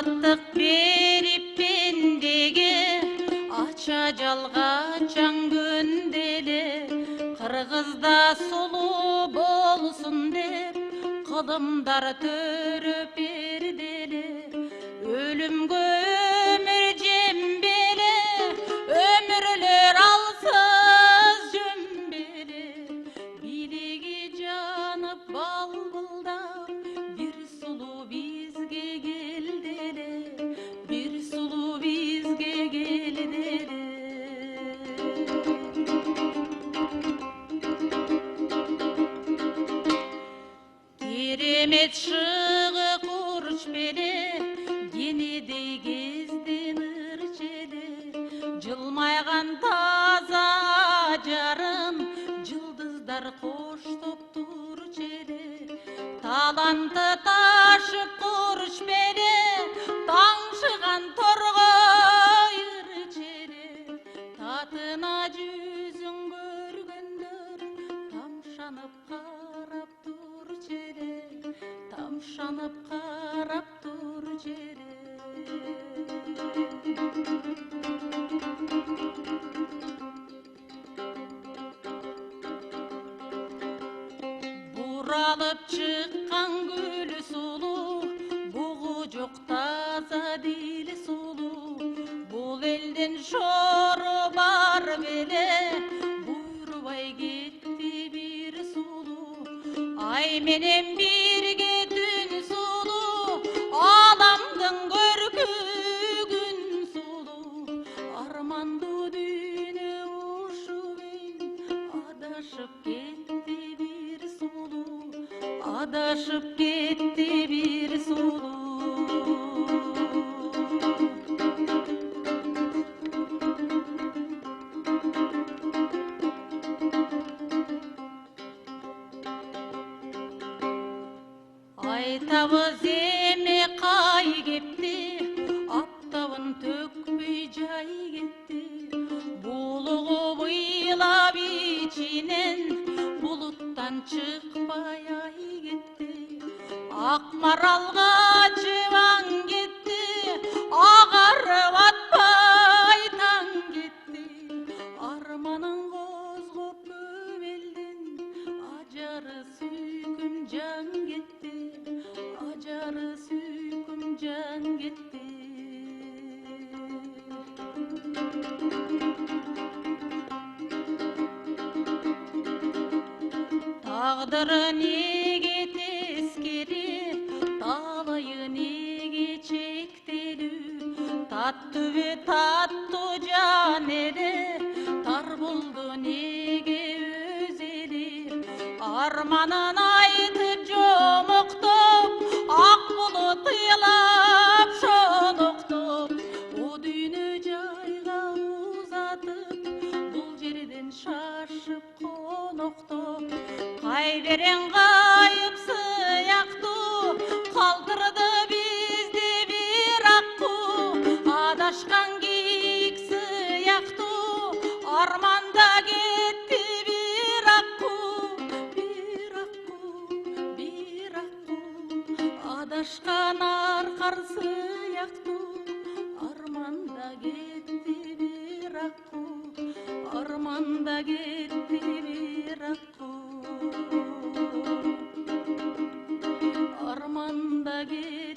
азаттык берип пендеге, ача жалга чаң көнделе, кыргызда сулуу болсун деп кылымдар төрөп берделе. Өлүмгө өмүр жембеле, өмүрлөр алсыз жөмбеле, бийлиги жанып балбылдап, бир сулуу бизге келделе, бир сулуу бизге келделе. Керемет шыгы курч беле, денедей кезден ырчеле, жылмайган таза жарым, жылдыздар коштоп турчеле. Таланты ташып курч беле, таңшыган торгой ырчеле. Татына жүзүн көргөндөр тамшанып карап турчеле, тамшанып карап турчеле. Буралып чыккан гүл сулуу, бугу жок таза дил сулуу. Бул элдин шору бар беле, буйрубай кетти бир сулуу. Ай менен бирге түн сулуу, аламдын көркүгүн сулуу. Армандуу дүйнө ушугейин, адашып кетти бир сулуу, адашып кетти бир сулуу. Айтабыз эми кай кепти, аптабын төкпөй жай кетти. Булугу буйлап ичинен, булуттан чыкпай ай кетти. Ак маралга чыбан кетти, агарып атпай таң кетти. Арманын козгоп көп элдин, ажары сүйкүм жан кетти, ажары сүйкүм жан кетти. Тагдыры неге тескери, талайы неге чектелүү. Таттүбү таттуу жан эле, тар болду неге өз эли. Арманын айтып жомоктоп, ак булут ыйлап шолоктоп. О дүйнө жайга узатып, бул жерден шашып коноктоп. Кайберең кайып сыяктуу, калтырды бизди бир аккуу. Адашкан кийик сыяктуу, арманда кетти бир аккуу, бир аккуу, бир аккуу. Адашкан аркар сыяктуу, арманда кетти бир аккуу, арманда кетти бир аккуу, арманда кетти.